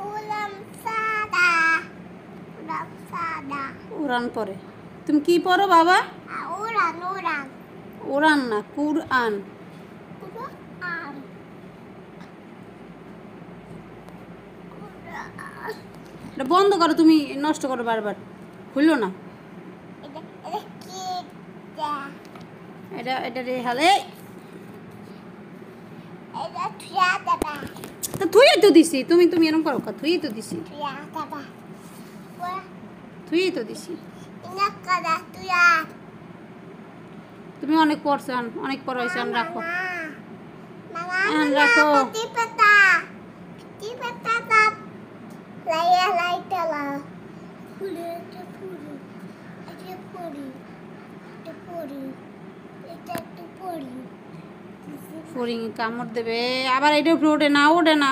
Ulam sada. Ulam sada. উড়ান পড়ে। তুমি কি পড়ো বাবা? Uran, uran. উড়ান না, কুরআন। Quran. Quran. এটা বন্ধ করো, তুমি নষ্ট করো বারবার, খুললো না। এটা kita. এটা রে হালে এটা tiada ba. তো থুই তো দিছি, তুমি এরকম করো কা, থুই তো দিছি, Tiada ba. Wah, থুই তো দিছি। ini kada tuya. তুমি অনেক পড়ছেন, অনেক পড়াইছেন, রাখো। Mama, Ayan, Rako. peti peta. Peti peta tap. Laya laita la. Puri, itu puri. Itu puri. Itu puri. Itu puri. ফড়িং কামড় দেবে আবার, এটা উপরে ওঠে না, ওঠে না।